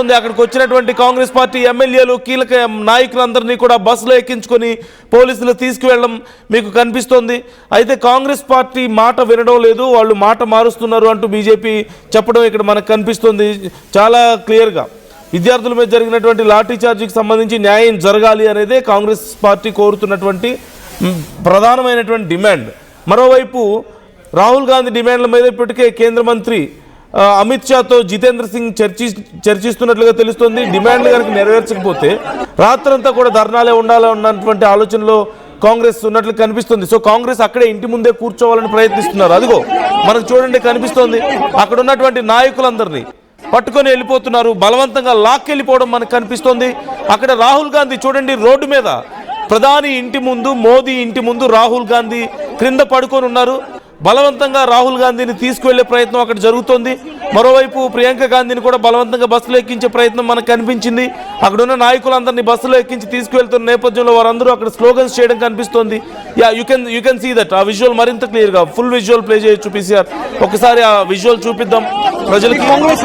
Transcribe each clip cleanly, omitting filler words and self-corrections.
అక్కడికి వచ్చినటువంటి కాంగ్రెస్ పార్టీ ఎమ్మెల్యేలు కీలక నాయకులందరినీ కూడా బస్సులో ఎక్కించుకొని పోలీసులు తీసుకువెళ్ళడం మీకు కనిపిస్తోంది. అయితే కాంగ్రెస్ పార్టీ మాట వినడం లేదు, వాళ్ళు మాట మారుస్తున్నారు అంటూ బీజేపీ చెప్పడం ఇక్కడ మనకు కనిపిస్తుంది చాలా క్లియర్గా. విద్యార్థుల మీద జరిగినటువంటి లాఠీ చార్జీకి సంబంధించి న్యాయం జరగాలి అనేదే కాంగ్రెస్ పార్టీ కోరుతున్నటువంటి ప్రధానమైనటువంటి డిమాండ్. మరోవైపు రాహుల్ గాంధీ డిమాండ్ల మీద ఇప్పటికే కేంద్ర మంత్రి అమిత్ షాతో జితేంద్ర సింగ్ చర్చిస్తున్నట్లుగా తెలుస్తోంది. డిమాండ్లు కనుక నెరవేర్చకపోతే రాత్రంతా కూడా ధర్నాలే ఉండాలన్నటువంటి ఆలోచనలో కాంగ్రెస్ ఉన్నట్లు కనిపిస్తుంది. సో కాంగ్రెస్ అక్కడే ఇంటి ముందే కూర్చోవాలని ప్రయత్నిస్తున్నారు. అదిగో మనకు చూడండి కనిపిస్తోంది, అక్కడ ఉన్నటువంటి నాయకులందరినీ పట్టుకొని వెళ్ళిపోతున్నారు, బలవంతంగా లాక్కెళ్ళిపోవడం మనకు కనిపిస్తోంది. అక్కడ రాహుల్ గాంధీ చూడండి రోడ్డు మీద, ప్రధాని ఇంటి ముందు, మోదీ ఇంటి ముందు రాహుల్ గాంధీ క్రింద పడుకొని ఉన్నారు. బలవంతంగా రాహుల్ గాంధీని తీసుకువెళ్లే ప్రయత్నం అక్కడ జరుగుతోంది. మరోవైపు ప్రియాంక గాంధీని కూడా బలవంతంగా బస్సులో ఎక్కించే ప్రయత్నం మనకు కనిపించింది. అక్కడున్న నాయకులందరినీ బస్సులో ఎక్కించి తీసుకువెళ్తున్న నేపథ్యంలో వారందరూ అక్కడ స్లోగన్స్ చేయడం కనిపిస్తోంది. You can see that. ఆ విజువల్ మరింత క్లియర్గా ఫుల్ విజువల్ ప్లే చేయొచ్చు పీసీఆర్. ఒకసారి ఆ విజువల్ చూపిద్దాం ప్రజలకి.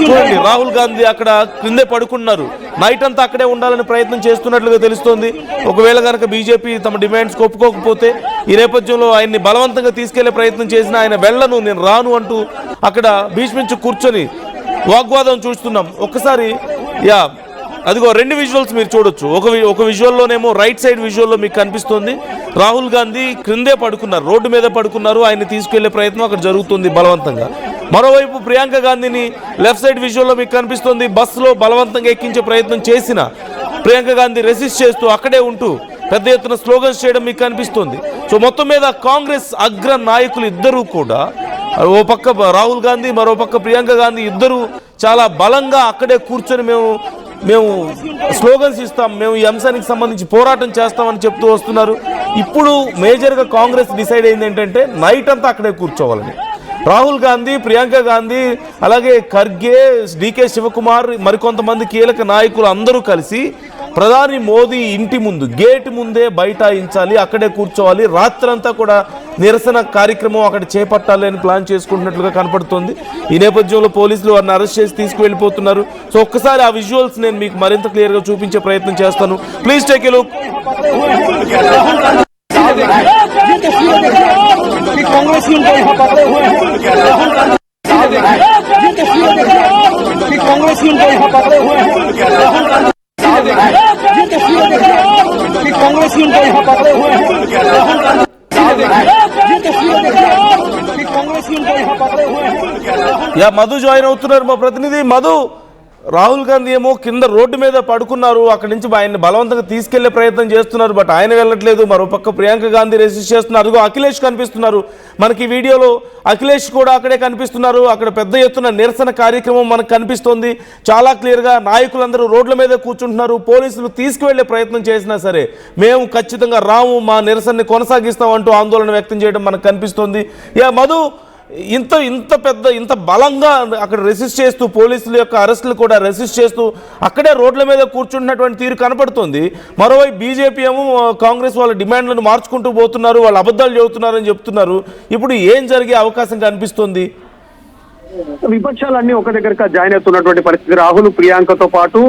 చూడండి రాహుల్ గాంధీ అక్కడ క్రిందే పడుకున్నారు, నైట్ అంతా అక్కడే ఉండాలని ప్రయత్నం చేస్తున్నట్లుగా తెలుస్తోంది. ఒకవేళ కనుక బీజేపీ తమ డిమాండ్స్ ఒప్పుకోకపోతే ఈ నేపథ్యంలో ఆయన్ని బలవంతంగా తీసుకెళ్లే ప్రయత్నం చేసిన ఆయన వెళ్ళను, నేను రాను అంటూ అక్కడ బీచ్ నుంచి కూర్చొని వాగ్వాదం చూస్తున్నాం. ఒక్కసారి అదిగో రెండు విజువల్స్ మీరు చూడొచ్చు. ఒక విజువల్లోనేమో రైట్ సైడ్ విజువల్లో మీకు కనిపిస్తుంది రాహుల్ గాంధీ క్రిందే పడుకున్నారు, రోడ్డు మీద పడుకున్నారు, ఆయన్ని తీసుకెళ్లే ప్రయత్నం అక్కడ జరుగుతుంది బలవంతంగా. మరోవైపు ప్రియాంక గాంధీని లెఫ్ట్ సైడ్ విజువల్లో మీకు కనిపిస్తుంది, బస్సులో బలవంతంగా ఎక్కించే ప్రయత్నం చేసిన ప్రియాంక గాంధీ రెసిస్ట్ చేస్తూ అక్కడే ఉంటూ పెద్ద ఎత్తున స్లోగన్స్ చేయడం మీకు కనిపిస్తుంది. సో మొత్తం మీద కాంగ్రెస్ అగ్ర నాయకులు ఇద్దరూ కూడా, ఓ పక్క రాహుల్ గాంధీ, మరో పక్క ప్రియాంక గాంధీ, ఇద్దరు చాలా బలంగా అక్కడే కూర్చొని మేము స్లోగన్స్ ఇస్తాం, మేము ఈ అంశానికి సంబంధించి పోరాటం చేస్తామని చెప్తూ వస్తున్నారు. ఇప్పుడు మేజర్గా కాంగ్రెస్ డిసైడ్ అయింది ఏంటంటే నైట్ అంతా అక్కడే కూర్చోవాలని. రాహుల్ గాంధీ, ప్రియాంక గాంధీ, అలాగే ఖర్గే, డికే శివకుమార్, మరికొంతమంది కీలక నాయకులు అందరూ కలిసి ప్రధాని మోదీ ఇంటి ముందు గేట్ ముందే బైఠాయించాలి, అక్కడే కూర్చోవాలి, రాత్రంతా కూడా నిరసన కార్యక్రమం అక్కడ చేపట్టాలి అని ప్లాన్ చేసుకుంటున్నట్లుగా కనపడుతోంది. ఈ నేపథ్యంలో పోలీసులు వారిని అరెస్ట్ చేసి తీసుకువెళ్ళిపోతున్నారు. సో ఒక్కసారి ఆ విజువల్స్ నేను మీకు మరింత క్లియర్గా చూపించే ప్రయత్నం చేస్తాను. Please take a look. Congress को यहाँ पकड़े हुए हैं, कांग्रेस को यहाँ पकड़े हुए हैं, कांग्रेस को यहाँ पकड़े हुए हैं, कांग्रेस को यहाँ पकड़े हुए हैं. మధు జాయిన్ అవుతున్నారు మా ప్రతినిధి మధు. రాహుల్ గాంధీ ఏమో కింద రోడ్డు మీద పడుకున్నారు, అక్కడి నుంచి ఆయన్ని బలవంతంగా తీసుకెళ్లే ప్రయత్నం చేస్తున్నారు, బట్ ఆయన వెళ్ళట్లేదు. మరోపక్క ప్రియాంక గాంధీ రెసిస్ట్ చేస్తున్నారు. అదిగో అఖిలేష్ కనిపిస్తున్నారు మనకి వీడియోలో, అఖిలేష్ కూడా అక్కడే కనిపిస్తున్నారు. అక్కడ పెద్ద ఎత్తున నిరసన కార్యక్రమం మనకు కనిపిస్తోంది చాలా క్లియర్గా. నాయకులందరూ రోడ్ల మీద కూర్చుంటున్నారు. పోలీసులు తీసుకువెళ్లే ప్రయత్నం చేసినా సరే మేము ఖచ్చితంగా రాము, మా నిరసనని కొనసాగిస్తామంటూ ఆందోళన వ్యక్తం చేయడం మనకు కనిపిస్తోంది. మధు, ఇంత బలంగా అక్కడ రెసిస్ట్ చేస్తూ, పోలీసుల యొక్క అరెస్టులు కూడా రెసిస్ట్ చేస్తూ అక్కడే రోడ్ల మీద కూర్చుంటున్నటువంటి తీరు కనపడుతుంది. మరోవైపు బీజేపీ ఏమో కాంగ్రెస్ వాళ్ళ డిమాండ్లను మార్చుకుంటూ పోతున్నారు, వాళ్ళు అబద్ధాలు చెబుతున్నారని చెప్తున్నారు. ఇప్పుడు ఏం జరిగే అవకాశం కనిపిస్తుంది? విపక్షాలన్నీ ఒక దగ్గరగా జాయిన్ అవుతున్నటువంటి పరిస్థితి. రాహుల్, ప్రియాంకతో పాటు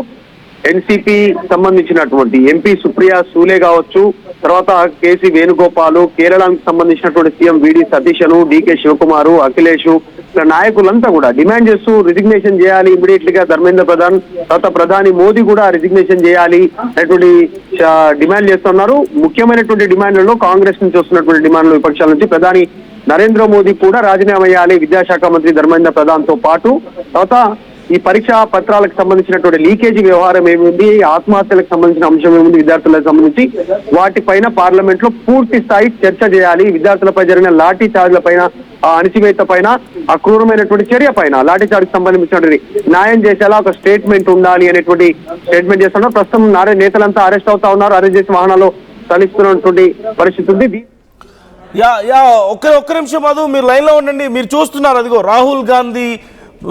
ఎన్సీపీ సంబంధించినటువంటి ఎంపీ సుప్రియా సూలే కావచ్చు, తర్వాత కేసీ వేణుగోపాల్, కేరళకు సంబంధించినటువంటి సీఎం విడి సతీశను, డికే శివకుమార్, అఖిలేష్, నాయకులంతా కూడా డిమాండ్ చేస్తూ రిజిగ్నేషన్ చేయాలి ఇమీడియట్ గా ధర్మేంద్ర ప్రధాన్, తర్వాత ప్రధాని మోదీ కూడా రిజిగ్నేషన్ చేయాలి అనేటువంటి డిమాండ్ చేస్తున్నారు. ముఖ్యమైనటువంటి డిమాండ్లలో కాంగ్రెస్ నుంచి వస్తున్నటువంటి డిమాండ్లు విపక్షాల నుంచి ప్రధాని నరేంద్ర మోదీ కూడా రాజీనామా చేయాలి, విద్యాశాఖ మంత్రి ధర్మేంద్ర ప్రధాన్ తో పాటు, తర్వాత ఈ పరీక్షా పత్రాలకు సంబంధించినటువంటి లీకేజీ వ్యవహారం ఏముంది, ఆత్మహత్యలకు సంబంధించిన అంశం ఏముంది, విద్యార్థులకు సంబంధించి వాటిపైన పార్లమెంట్ లో పూర్తి స్థాయి చర్చ చేయాలి. విద్యార్థులపై జరిగిన లాఠీ చార్జ్ల పైన, అణచివేత పైన, అక్రూరమైనటువంటి చర్య పైన, లాఠీ చార్జ్ సంబంధించినటువంటి న్యాయం చేసేలా ఒక స్టేట్మెంట్ ఉండాలి అనేటువంటి స్టేట్మెంట్ చేస్తున్నారు. ప్రస్తుతం నేతలంతా అరెస్ట్ అవుతా ఉన్నారు, అరెస్ట్ చేసి వాహనాల్లో తరలిస్తున్నటువంటి పరిస్థితి ఉంది. ఒక్క నిమిషం మధు, మీరు లైన్ లో ఉండండి. మీరు చూస్తున్నారు అదిగో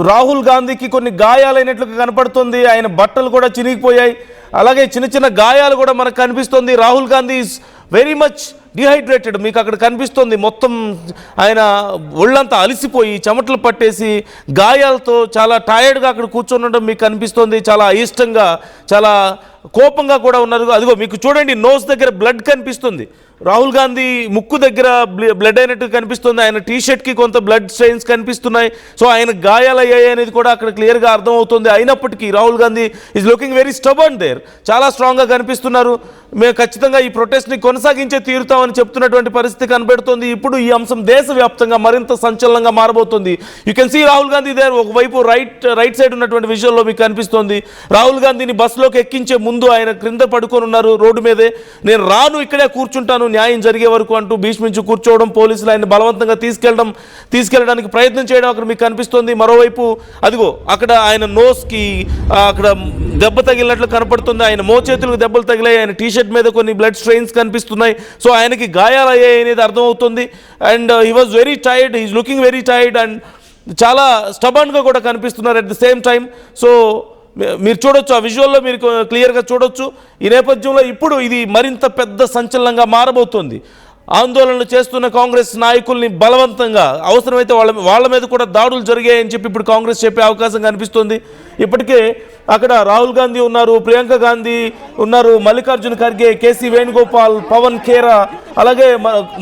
రాహుల్ గాంధీకి కొన్ని గాయాలైనట్లుగా కనపడుతుంది. ఆయన బట్టలు కూడా చినిగిపోయాయి, అలాగే చిన్న చిన్న గాయాలు కూడా మనకు కనిపిస్తుంది. Rahul Gandhi is very much dehydrated, మీకు అక్కడ కనిపిస్తుంది మొత్తం ఆయన ఒళ్ళంతా అలసిపోయి చెమటలు పట్టేసి గాయాలతో చాలా టైర్డ్గా అక్కడ కూర్చొని ఉండడం మీకు కనిపిస్తుంది. చాలా అయిష్టంగా, చాలా కోపంగా కూడా ఉన్నారు. అదిగో మీకు చూడండి, నోస్ దగ్గర బ్లడ్ కనిపిస్తుంది. రాహుల్ గాంధీ ముక్కు దగ్గర బ్లడ్ అయినట్టు కనిపిస్తుంది. ఆయన టీషర్ట్కి కొంత బ్లడ్ స్ట్రెయిన్స్ కనిపిస్తున్నాయి. సో ఆయన గాయాలయ్యాయి అనేది కూడా అక్కడ క్లియర్గా అర్థమవుతుంది. అయినప్పటికీ Rahul Gandhi is looking very stubborn there. చాలా స్ట్రాంగ్గా కనిపిస్తున్నారు. మేము ఖచ్చితంగా ఈ ప్రొటెస్ట్ని కొనసాగించే తీరుతామని చెప్తున్నటువంటి పరిస్థితి కనబడుతుంది. ఇప్పుడు ఈ అంశం దేశవ్యాప్తంగా మరింత సంచలనంగా మారబోతుంది. You can see Rahul Gandhi there. ఒకవైపు రైట్ సైడ్ ఉన్నటువంటి విజువల్లో మీకు కనిపిస్తోంది. రాహుల్ గాంధీని బస్సులోకి ఎక్కించే ముందు ఆయన క్రింద పడుకొని ఉన్నారు రోడ్డు మీదే. నేను రాను, ఇక్కడే కూర్చుంటాను న్యాయం జరిగే వరకు అంటూ భీష్మించి కూర్చోవడం, పోలీసులు ఆయన బలవంతంగా తీసుకెళ్ళడానికి ప్రయత్నం చేయడం అక్కడ మీకు కనిపిస్తుంది. మరోవైపు అదిగో అక్కడ ఆయన నోస్కి అక్కడ దెబ్బ తగిలినట్లు కనపడుతుంది. ఆయన మోచేతులకు దెబ్బలు తగిలాయి. ఆయన టీషర్ట్ మీద కొన్ని బ్లడ్ స్ట్రెయిన్స్ కనిపిస్తున్నాయి. సో ఆయనకి గాయాలయ్యాయి అనేది అర్థమవుతుంది. And he was very tired, he's looking very tired and చాలా స్టబర్న్గా కూడా కనిపిస్తున్నారు at the same time. So మీరు చూడొచ్చు, ఆ విజువల్లో మీరు క్లియర్గా చూడొచ్చు. ఈ నేపథ్యంలో ఇప్పుడు ఇది మరింత పెద్ద సంచలనంగా మారబోతోంది. ఆందోళనలు చేస్తున్న కాంగ్రెస్ నాయకుల్ని బలవంతంగా, అవసరమైతే వాళ్ళ మీద కూడా దాడులు జరిగాయని చెప్పి ఇప్పుడు కాంగ్రెస్ చెప్పే అవకాశం కనిపిస్తుంది. ఇప్పటికే అక్కడ రాహుల్ గాంధీ ఉన్నారు, ప్రియాంక గాంధీ ఉన్నారు, మల్లికార్జున ఖర్గే, కేసీ వేణుగోపాల్, పవన్ ఖేరా, అలాగే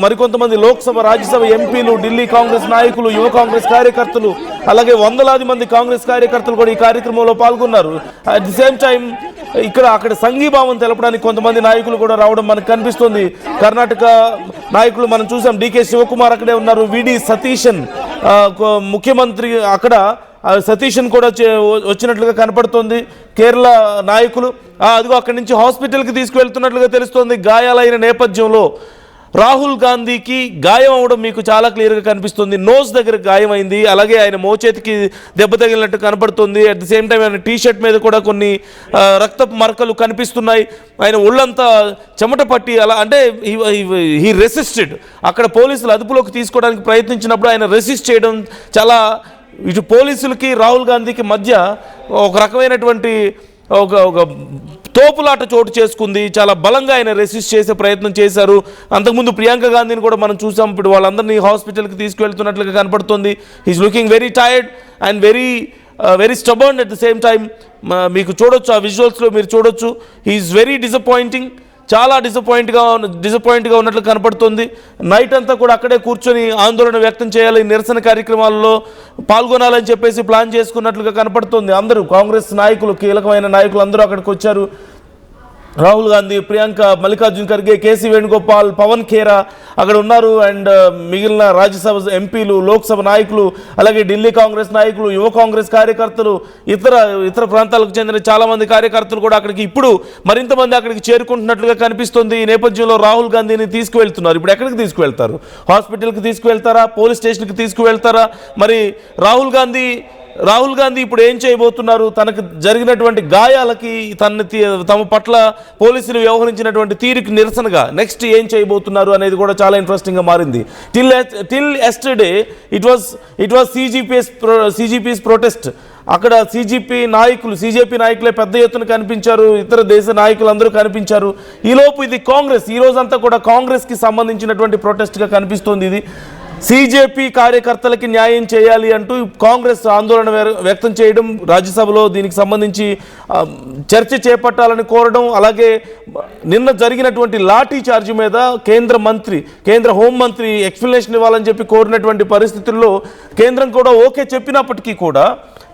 మరికొంతమంది లోక్సభ, రాజ్యసభ ఎంపీలు, ఢిల్లీ కాంగ్రెస్ నాయకులు, యువ కాంగ్రెస్ కార్యకర్తలు, అలాగే వందలాది మంది కాంగ్రెస్ కార్యకర్తలు కూడా ఈ కార్యక్రమంలో పాల్గొన్నారు. అట్ ది సేమ్ టైం అక్కడ సంఘీభావం తెలపడానికి కొంతమంది నాయకులు కూడా రావడం మనకు కనిపిస్తుంది. కర్ణాటక నాయకులు మనం చూసాం, డికే శివకుమార్ అక్కడే ఉన్నారు, విడి సతీశన్ ముఖ్యమంత్రి అక్కడ సతీశన్ కూడా వచ్చినట్లుగా కనపడుతుంది. కేరళ నాయకులు అదిగో అక్కడి నుంచి హాస్పిటల్కి తీసుకువెళ్తున్నట్లుగా తెలుస్తోంది. గాయాలైన నేపథ్యంలో రాహుల్ గాంధీకి గాయం అవడం మీకు చాలా క్లియర్గా కనిపిస్తుంది. నోస్ దగ్గర గాయమైంది, అలాగే ఆయన మోచేతికి దెబ్బ తగిలినట్టు కనపడుతుంది. అట్ ది సేమ్ టైం ఆయన టీషర్ట్ మీద కూడా కొన్ని రక్తపు మరకలు కనిపిస్తున్నాయి. ఆయన ఒళ్ళంతా చెమట పట్టి అలా అంటే హీ రెసిస్టెడ్. అక్కడ పోలీసులు అదుపులోకి తీసుకోవడానికి ప్రయత్నించినప్పుడు ఆయన రెసిస్ట్ చేయడం, చాలా ఇటు పోలీసులకి రాహుల్ గాంధీకి మధ్య ఒక రకమైనటువంటి ఒక తోపులాట చోటు చేసుకుంది. చాలా బలంగా ఆయన రెసిస్ట్ చేసే ప్రయత్నం చేశారు. అంతకుముందు ప్రియాంక గాంధీని కూడా మనం చూసాం. ఇప్పుడు వాళ్ళందరినీ హాస్పిటల్కి తీసుకువెళ్తున్నట్లుగా కనపడుతుంది. He's looking very tired and very stubborn at the same time. మీకు చూడొచ్చు, ఆ విజువల్స్లో మీరు చూడొచ్చు. హీఈస్ వెరీ డిసప్పాయింటింగ్, చాలా డిసప్పాయింట్గా ఉన్నట్లు కనపడుతుంది. నైట్ అంతా కూడా అక్కడే కూర్చొని ఆందోళన వ్యక్తం చేయాలి, నిరసన కార్యక్రమాల్లో పాల్గొనాలని చెప్పేసి ప్లాన్ చేసుకున్నట్లుగా కనపడుతుంది. అందరూ కాంగ్రెస్ నాయకులు, కీలకమైన నాయకులు అందరూ అక్కడికి వచ్చారు. రాహుల్ గాంధీ, ప్రియాంక, మల్లికార్జున ఖర్గే, కేసీ వేణుగోపాల్, పవన్ ఖేరా అక్కడ ఉన్నారు. అండ్ మిగిలిన రాజ్యసభ ఎంపీలు, లోక్సభ నాయకులు, అలాగే ఢిల్లీ కాంగ్రెస్ నాయకులు, యువ కాంగ్రెస్ కార్యకర్తలు, ఇతర ప్రాంతాలకు చెందిన చాలామంది కార్యకర్తలు కూడా అక్కడికి ఇప్పుడు మరింత మంది అక్కడికి చేరుకుంటున్నట్లుగా కనిపిస్తుంది. ఈ నేపథ్యంలో రాహుల్ గాంధీని తీసుకువెళ్తున్నారు. ఇప్పుడు ఎక్కడికి తీసుకువెళ్తారు? హాస్పిటల్కి తీసుకువెళ్తారా? పోలీస్ స్టేషన్కి తీసుకువెళ్తారా? మరి రాహుల్ గాంధీ ఇప్పుడు ఏం చేయబోతున్నారు? తనకు జరిగినటువంటి గాయాలకి తమ పట్ల పోలీసులు వ్యవహరించినటువంటి తీరుకి నిరసనగా నెక్స్ట్ ఏం చేయబోతున్నారు అనేది కూడా చాలా ఇంట్రెస్టింగ్గా మారింది. Till yesterday it was CGPAs protest. అక్కడ సిజేపీ నాయకులే పెద్ద ఎత్తున కనిపించారు. ఇతర దేశ నాయకులు అందరూ కనిపించారు. ఈలోపు ఇది కాంగ్రెస్, ఈ రోజంతా కూడా కాంగ్రెస్కి సంబంధించినటువంటి ప్రొటెస్ట్గా కనిపిస్తోంది. ఇది సిజేపీ కార్యకర్తలకి న్యాయం చేయాలి అంటూ కాంగ్రెస్ ఆందోళన వ్యక్తం చేయడం, రాజ్యసభలో దీనికి సంబంధించి చర్చ చేపట్టాలని కోరడం, అలాగే నిన్న జరిగినటువంటి లాఠీ చార్జ్ మీద కేంద్ర హోంమంత్రి ఎక్స్ప్లెనేషన్ ఇవ్వాలని చెప్పి కోరినటువంటి పరిస్థితుల్లో కేంద్రం కూడా ఓకే చెప్పినప్పటికీ కూడా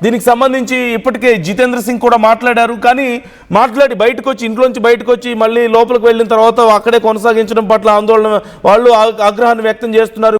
దీనికి సంబంధించి ఇప్పటికే జితేంద్ర సింగ్ కూడా మాట్లాడారు. కానీ మాట్లాడి ఇంట్లోంచి బయటకు వచ్చి మళ్ళీ లోపలికి వెళ్ళిన తర్వాత అక్కడే కొనసాగించడం పట్ల వాళ్ళు ఆగ్రహాన్ని వ్యక్తం చేస్తున్నారు.